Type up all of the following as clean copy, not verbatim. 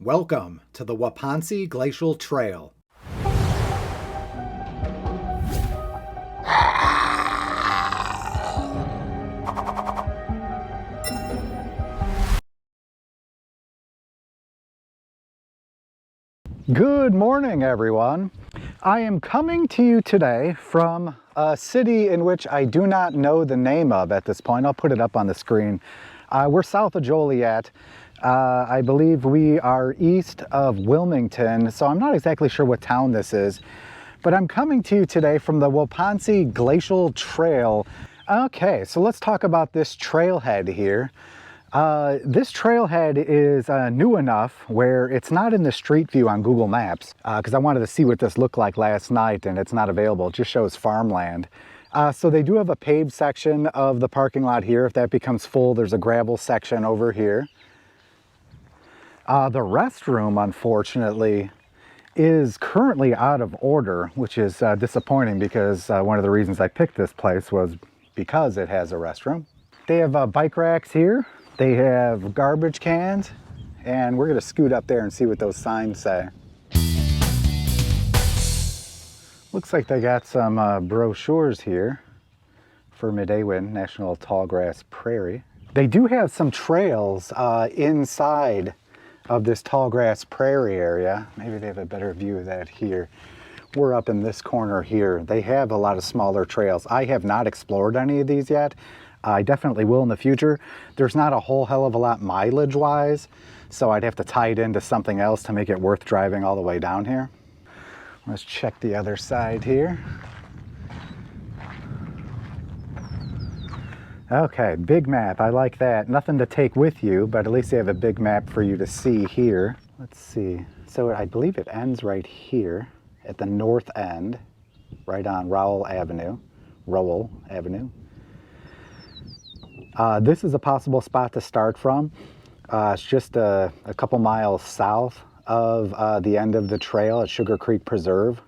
Welcome to the Wauponsee Glacial Trail. Good morning, everyone. I am coming to you today from a city in which I do not know the name of at this point. I'll put it up on the screen. We're south of Joliet. I believe we are east of Wilmington, so I'm not exactly sure what town this is, but I'm coming to you today from the Wauponsee Glacial Trail. Okay, so let's talk about this trailhead here. This trailhead is new enough where it's not in the street view on Google Maps, because I wanted to see what this looked like last night and it's not available. It just shows farmland. So they do have a paved section of the parking lot here. If that becomes full, there's a gravel section over here. The restroom, unfortunately, is currently out of order, which is disappointing because one of the reasons I picked this place was because it has a restroom. They have bike racks here. They have garbage cans, and we're gonna scoot up there and see what those signs say. Looks like they got some brochures here for Midewin National Tallgrass Prairie. They do have some trails inside of this tallgrass prairie area. Maybe they have a better view of that here. We're up in this corner here. They have a lot of smaller trails. I have not explored any of these yet. I definitely will in the future. There's not a whole hell of a lot mileage wise, so I'd have to tie it into something else to make it worth driving all the way down here. Let's check the other side here. Okay, big map, I like that. Nothing to take with you, but at least they have a big map for you to see here. Let's see, so I believe it ends right here at the north end, right on Rowell Avenue. This is a possible spot to start from. It's just a couple miles south of the end of the trail at Sugar Creek Preserve.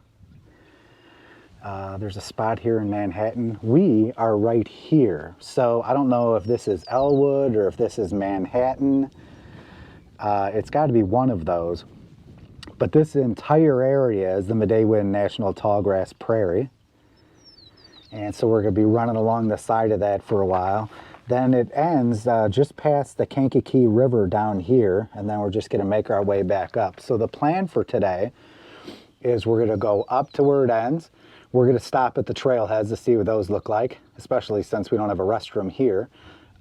There's a spot here in Manhattan. We are right here. So I don't know if this is Elwood or if this is Manhattan. It's got to be one of those. But this entire area is the Midewin National Tallgrass Prairie. And so we're going to be running along the side of that for a while. Then it ends just past the Kankakee River down here, and then we're just going to make our way back up. So the plan for today is we're going to go up to where it ends. We're going to stop at the trailheads to see what those look like, especially since we don't have a restroom here.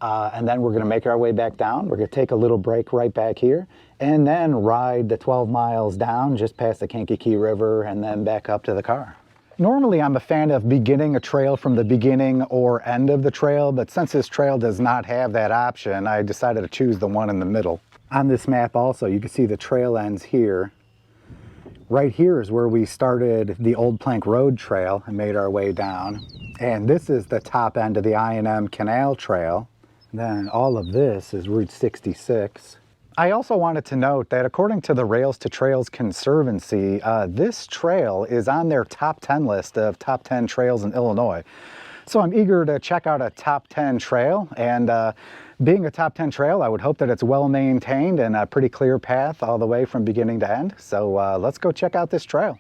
And then we're going to make our way back down. We're going to take a little break right back here, and then ride the 12 miles down just past the Kankakee River and then back up to the car. Normally, I'm a fan of beginning a trail from the beginning or end of the trail, but since this trail does not have that option, I decided to choose the one in the middle. On this map also, you can see the trail ends here. Right here is where we started the Old Plank Road Trail and made our way down. And this is the top end of the I&M Canal Trail. Then all of this is Route 66. I also wanted to note that according to the Rails to Trails Conservancy, this trail is on their top 10 list of top 10 trails in Illinois. So I'm eager to check out a top 10 trail, and being a top 10 trail, I would hope that it's well maintained and a pretty clear path all the way from beginning to end. So let's go check out this trail.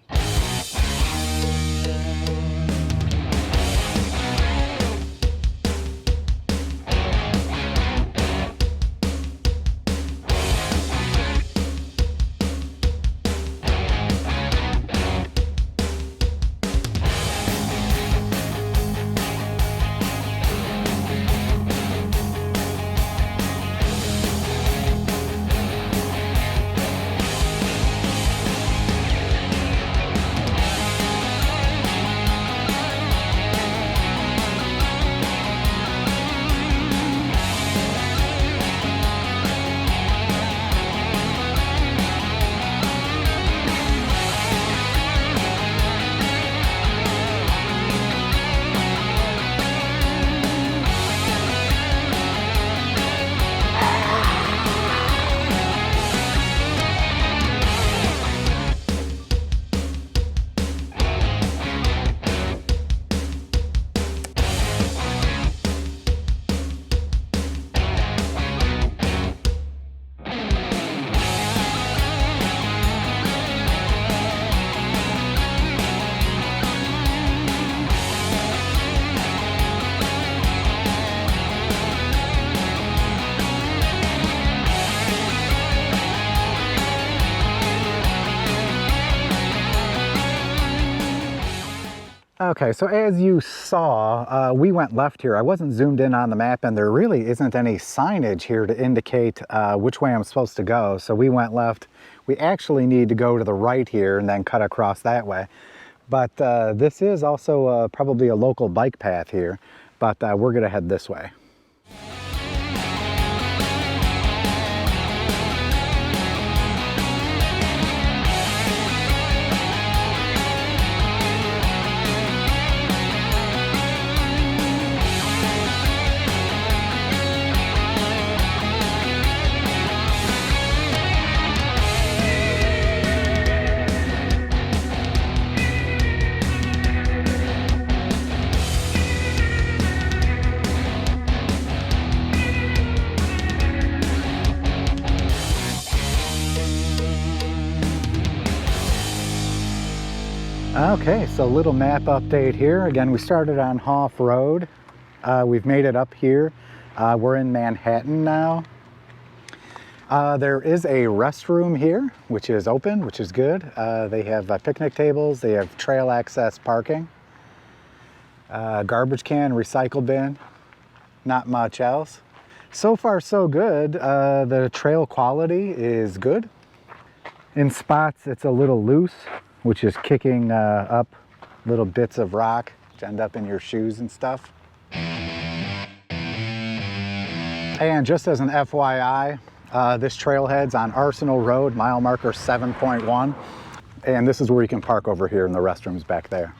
Okay, so as you saw, we went left here. I wasn't zoomed in on the map, and there really isn't any signage here to indicate which way I'm supposed to go. So we went left. We actually need to go to the right here and then cut across that way. But this is also probably a local bike path here, but we're gonna head this way. Okay, so little map update here. Again, we started on Hoff Road. We've made it up here. We're in Manhattan now. There is a restroom here, which is open, which is good. They have picnic tables. They have trail access parking. Garbage can, recycle bin. Not much else. So far, so good. The trail quality is good. In spots, it's a little loose, which is kicking up little bits of rock to end up in your shoes and stuff. And just as an FYI, this trailhead's on Arsenal Road, mile marker 7.1. And this is where you can park over here, and the restroom's back there.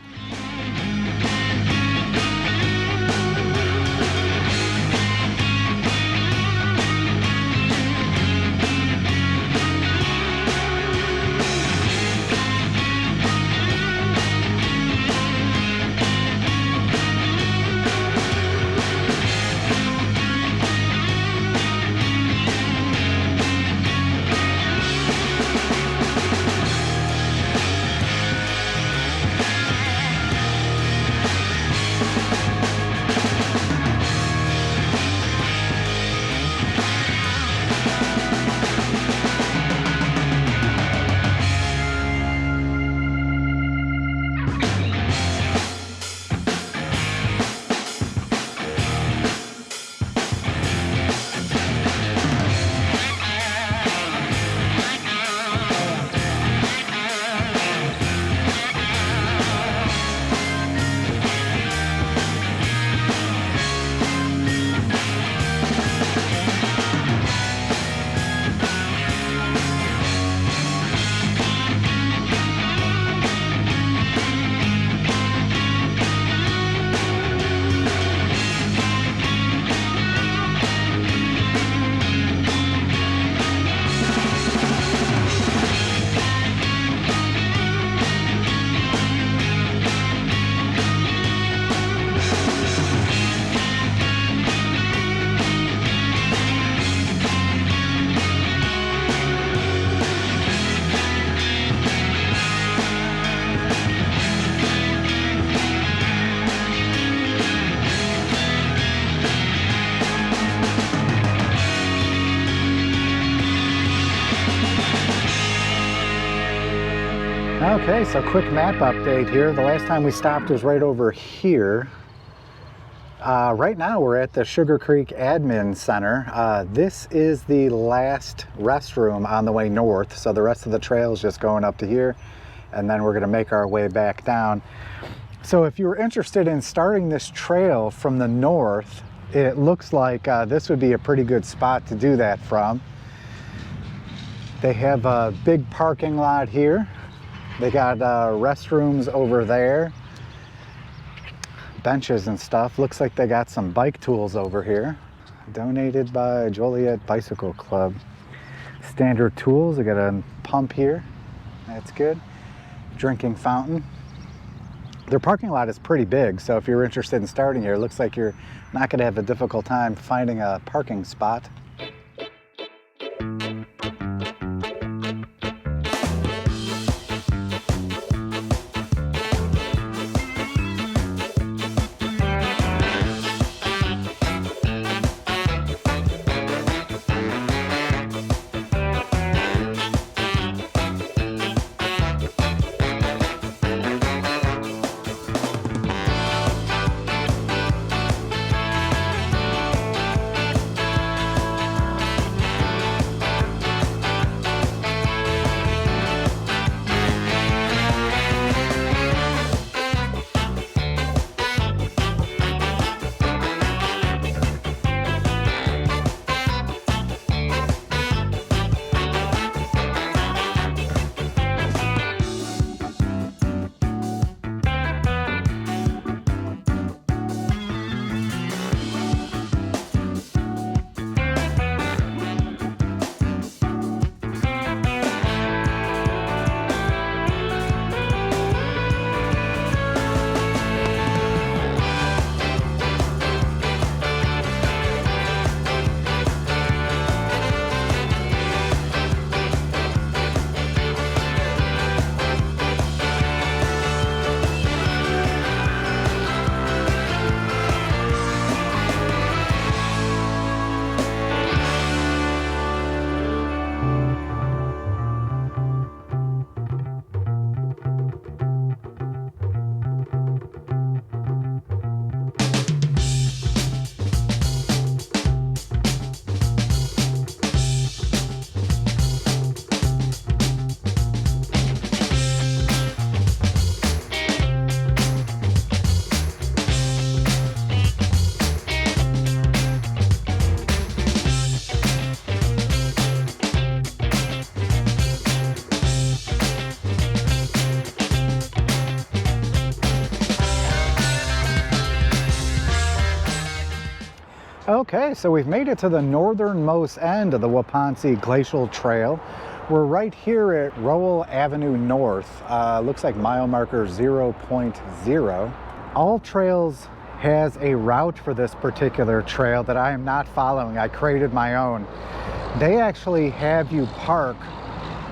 Okay, so quick map update here. The last time we stopped was right over here. Right now we're at the Sugar Creek Admin Center. This is the last restroom on the way north, so the rest of the trail is just going up to here, and then we're going to make our way back down. So if you were interested in starting this trail from the north, it looks like this would be a pretty good spot to do that from. They have a big parking lot here. They got restrooms over there, benches and stuff. Looks like they got some bike tools over here. Donated by Joliet Bicycle Club. Standard tools. They got a pump here. That's good. Drinking fountain. Their parking lot is pretty big, so if you're interested in starting here, it looks like you're not going to have a difficult time finding a parking spot. Okay, so we've made it to the northernmost end of the Wauponsee Glacial Trail. We're right here at Rowell Avenue North. Looks like mile marker 0.0. All Trails has a route for this particular trail that I am not following. I created my own. They actually have you park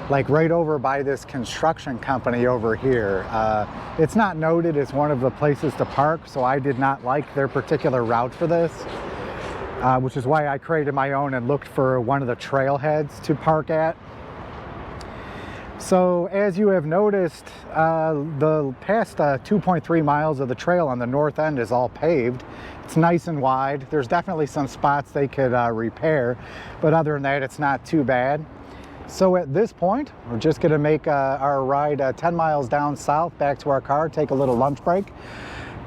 like right over by this construction company over here. It's not noted as one of the places to park, so I did not like their particular route for this, which is why I created my own and looked for one of the trailheads to park at. So as you have noticed, the past 2.3 miles of the trail on the north end is all paved. It's nice and wide. There's definitely some spots they could repair, but other than that, it's not too bad. So at this point, we're just going to make our ride 10 miles down south back to our car, take a little lunch break,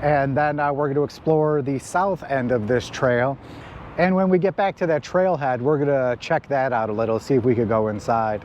and then we're going to explore the south end of this trail. And when we get back to that trailhead, we're going to check that out a little, see if we could go inside.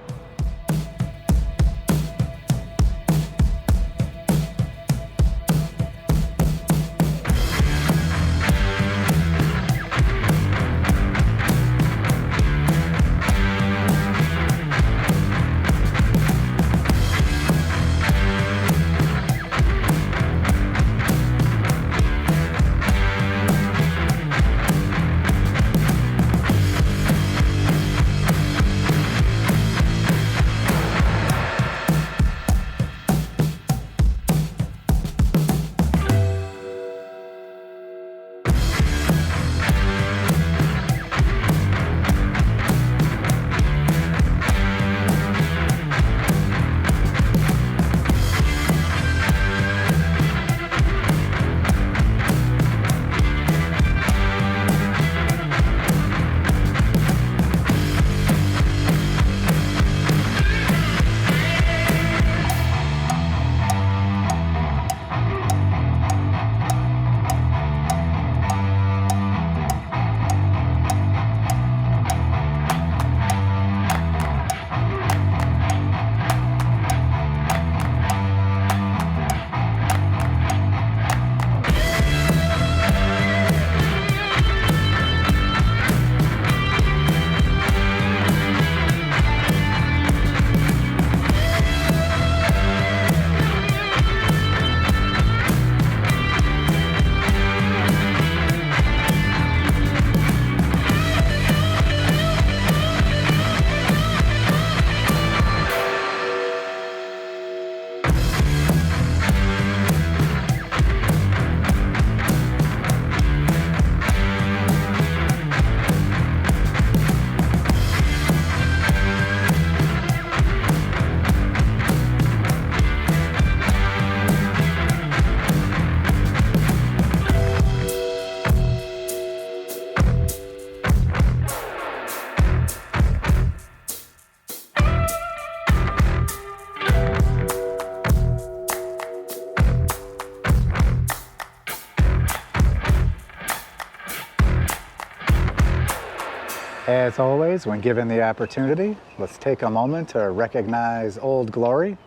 As always, when given the opportunity, let's take a moment to recognize Old Glory,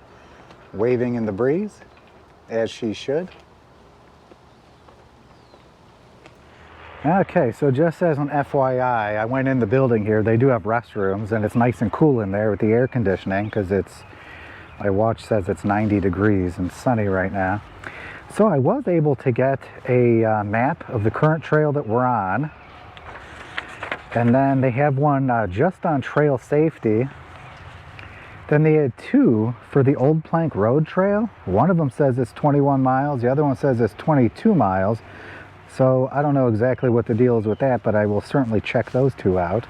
waving in the breeze, as she should. Okay, so just as an FYI, I went in the building here. They do have restrooms, and it's nice and cool in there with the air conditioning because my watch says it's 90 degrees and sunny right now. So I was able to get a map of the current trail that we're on. And then they have one just on trail safety. Then they had two for the Old Plank Road Trail. One of them says it's 21 miles, the other one says it's 22 miles. So I don't know exactly what the deal is with that, but I will certainly check those two out.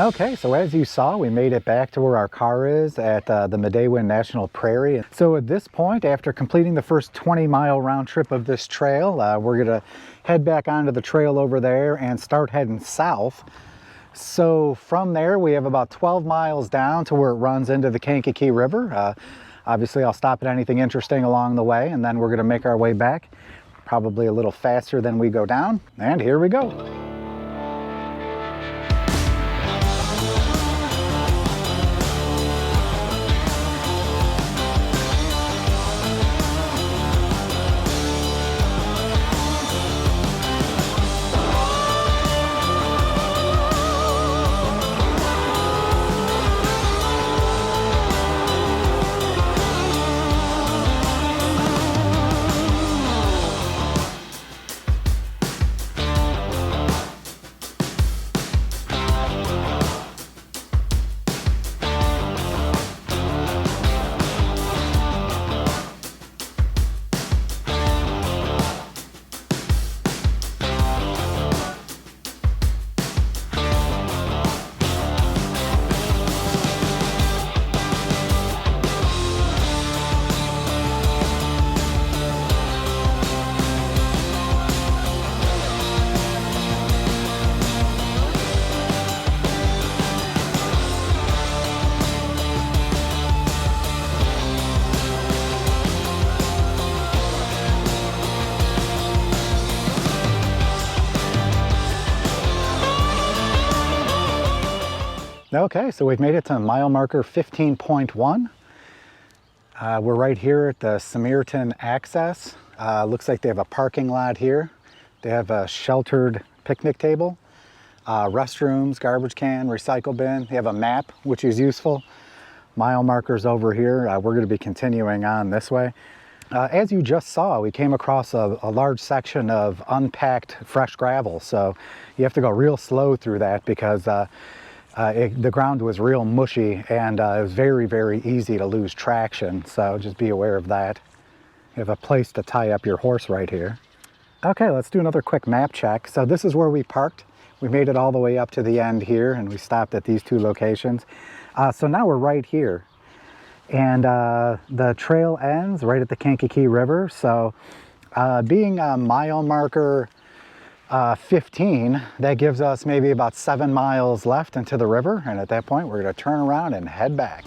Okay, so as you saw, we made it back to where our car is at the Midewin National Prairie. So at this point, after completing the first 20-mile round trip of this trail, we're gonna head back onto the trail over there and start heading south. So from there, we have about 12 miles down to where it runs into the Kankakee River. Obviously, I'll stop at anything interesting along the way, and then we're gonna make our way back, probably a little faster than we go down, and here we go. Okay, so we've made it to mile marker 15.1. We're right here at the Symerton access. Looks like they have a parking lot here. They have a sheltered picnic table, restrooms, garbage can, recycle bin. They have a map, which is useful. Mile markers over here. We're going to be continuing on this way. As you just saw, we came across a large section of unpacked fresh gravel, so you have to go real slow through that because the ground was real mushy and it was very, very easy to lose traction, so just be aware of that. You have a place to tie up your horse right here. Okay, let's do another quick map check. So this is where we parked. We made it all the way up to the end here and we stopped at these two locations. So now we're right here. And the trail ends right at the Kankakee River. So being a mile marker 15, that gives us maybe about 7 miles left into the river, and at that point we're going to turn around and head back.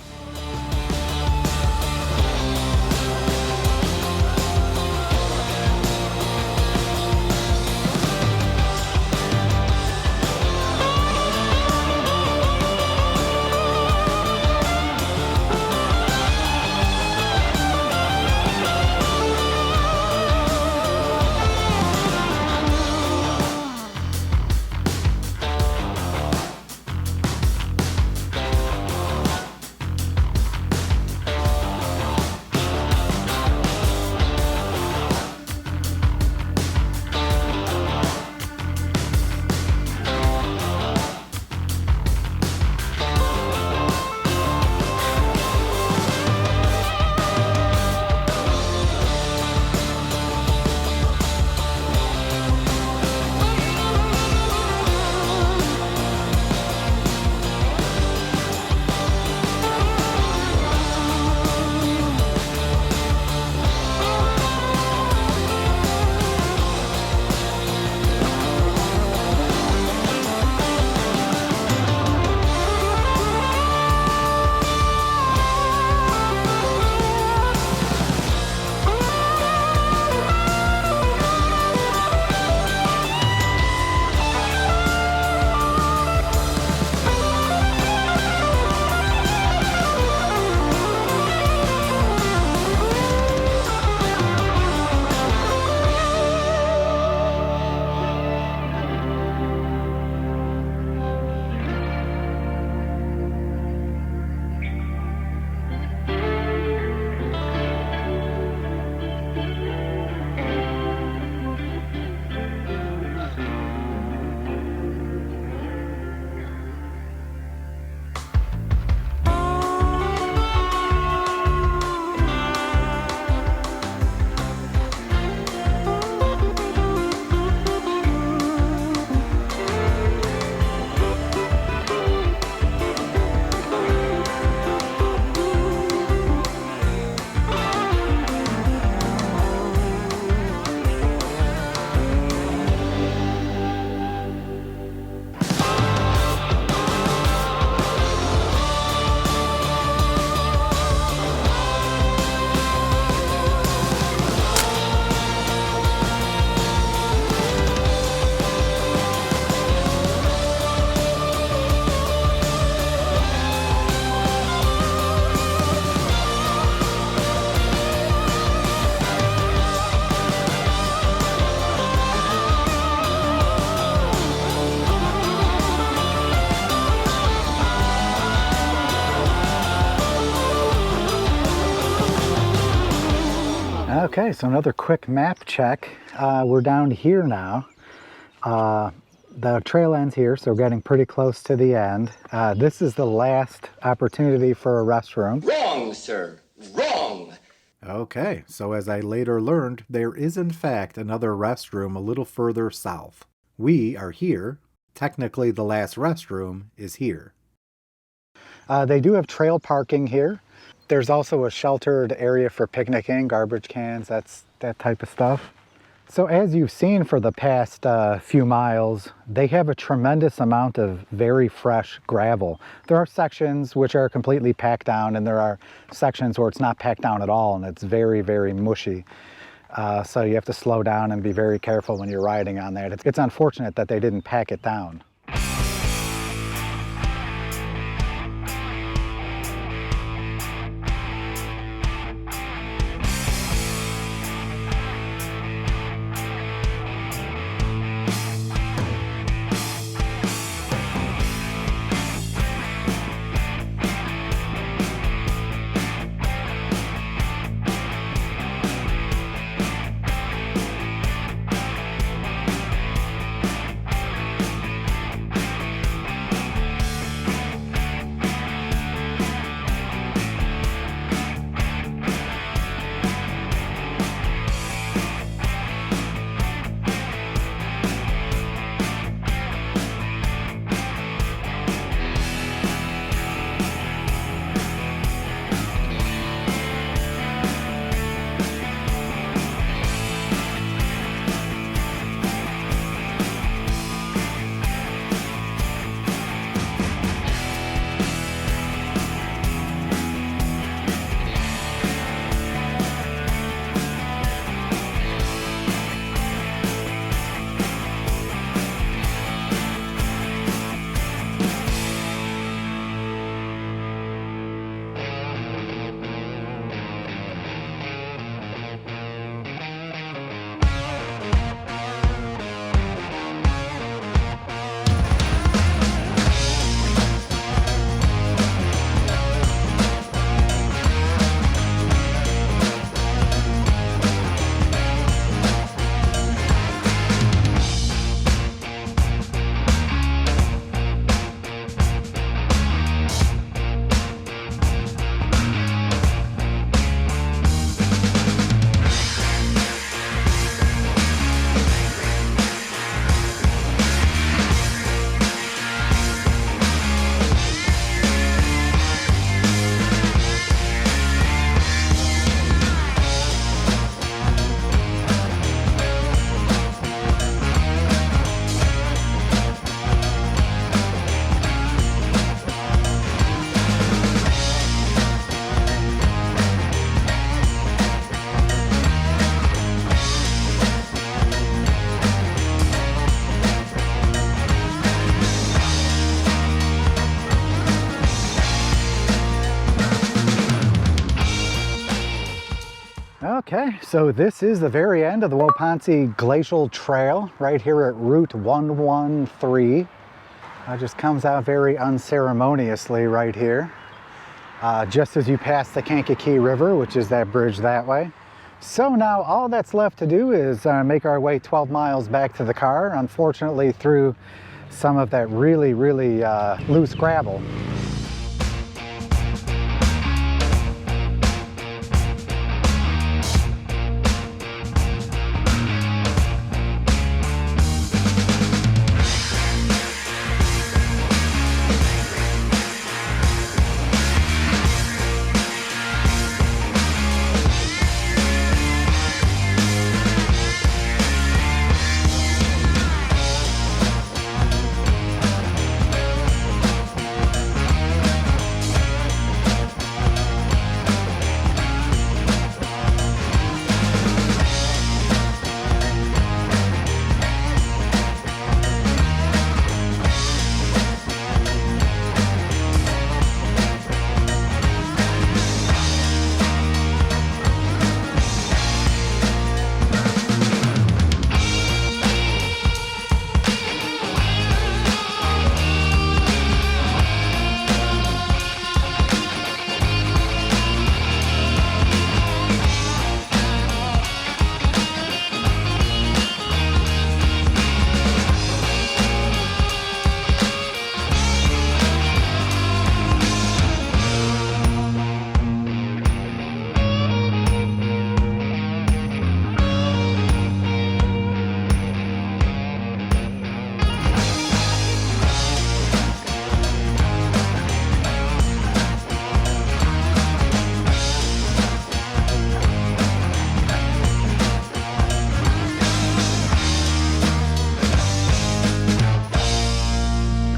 Okay, so another quick map check. We're down here now. The trail ends here, so we're getting pretty close to the end. This is the last opportunity for a restroom. Wrong, sir. Wrong. Okay, so as I later learned, there is in fact another restroom a little further south. We are here. Technically, the last restroom is here. They do have trail parking here. There's also a sheltered area for picnicking, garbage cans, that type of stuff. So as you've seen for the past few miles, they have a tremendous amount of very fresh gravel. There are sections which are completely packed down, and there are sections where it's not packed down at all and it's very, very mushy. So you have to slow down and be very careful when you're riding on that. It's unfortunate that they didn't pack it down. Okay, so this is the very end of the Wauponsee Glacial Trail right here at Route 113. It just comes out very unceremoniously right here. Just as you pass the Kankakee River, which is that bridge that way. So now all that's left to do is make our way 12 miles back to the car, unfortunately through some of that really, really loose gravel.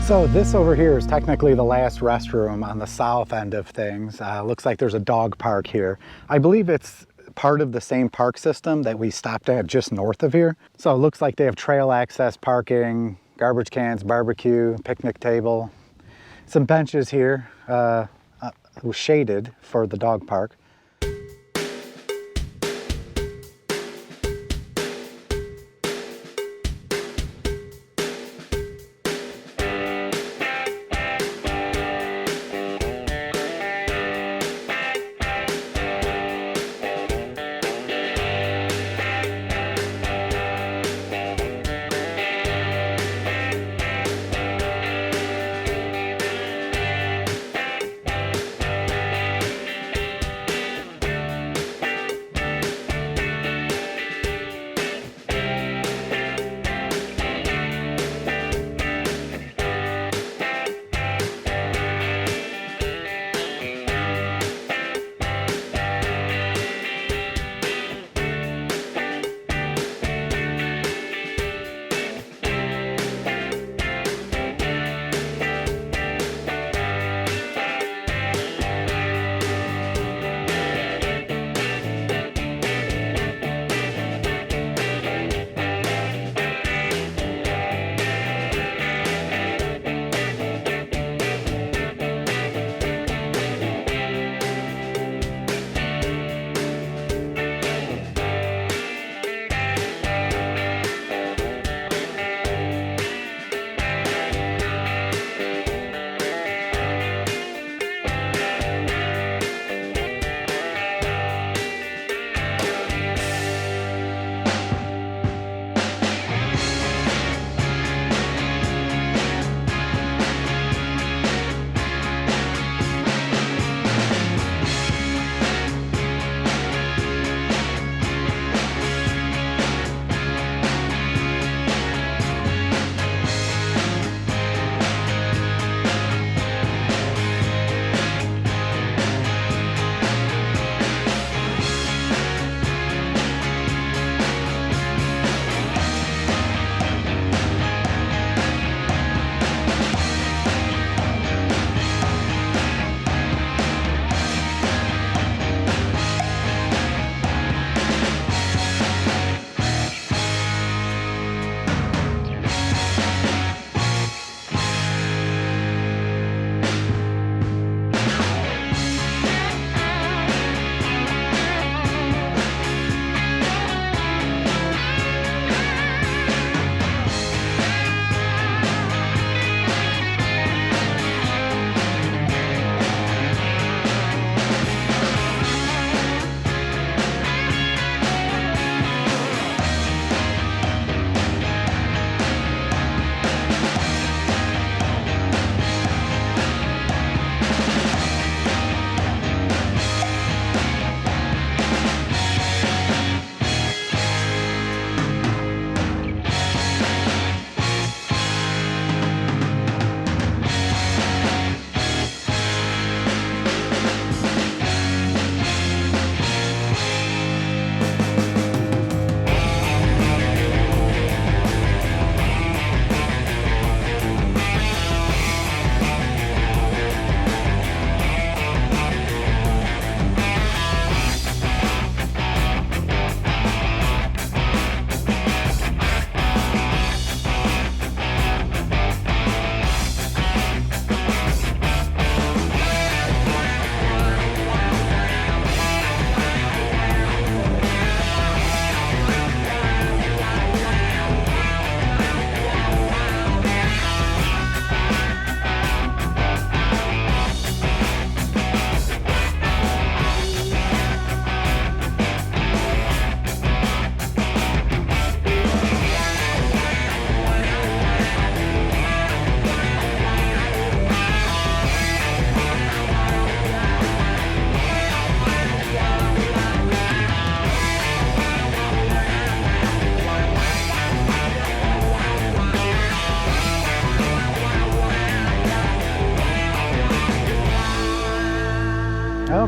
So this over here is technically the last restroom on the south end of things. Looks like there's a dog park here. I believe it's part of the same park system that we stopped at just north of here. So it looks like they have trail access parking, garbage cans, barbecue, picnic table, some benches here, shaded for the dog park.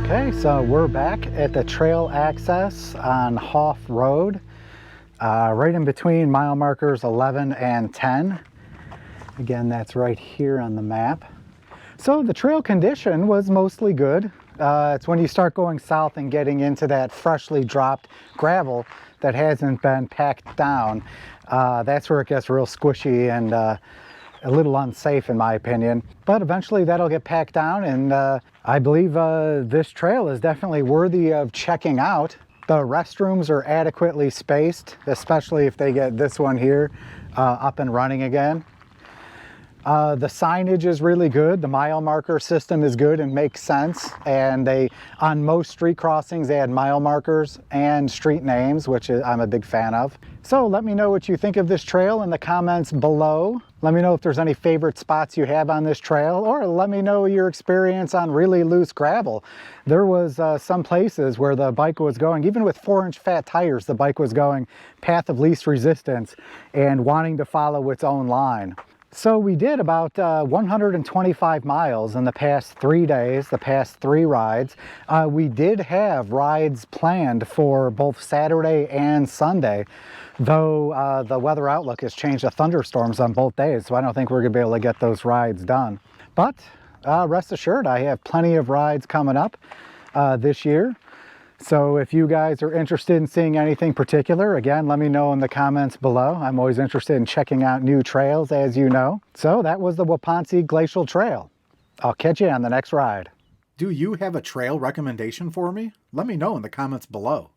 Okay, so we're back at the trail access on Hoff Road, right in between mile markers 11 and 10. Again, that's right here on the map. So the trail condition was mostly good. It's when you start going south and getting into that freshly dropped gravel that hasn't been packed down. That's where it gets real squishy and a little unsafe in my opinion. But eventually that'll get packed down, and I believe this trail is definitely worthy of checking out. The restrooms are adequately spaced, especially if they get this one here up and running again. The signage is really good. The mile marker system is good and makes sense. And on most street crossings, they had mile markers and street names, which I'm a big fan of. So let me know what you think of this trail in the comments below. Let me know if there's any favorite spots you have on this trail, or let me know your experience on really loose gravel. There was some places where the bike was going, even with 4-inch fat tires, the bike was going path of least resistance and wanting to follow its own line. So we did about 125 miles in the past 3 days, the past 3 rides. We did have rides planned for both Saturday and Sunday, though the weather outlook has changed to thunderstorms on both days, so I don't think we're going to be able to get those rides done. But rest assured, I have plenty of rides coming up this year. So if you guys are interested in seeing anything particular, again, let me know in the comments below. I'm always interested in checking out new trails, as you know. So that was the Wauponsee Glacial Trail. I'll catch you on the next ride. Do you have a trail recommendation for me? Let me know in the comments below.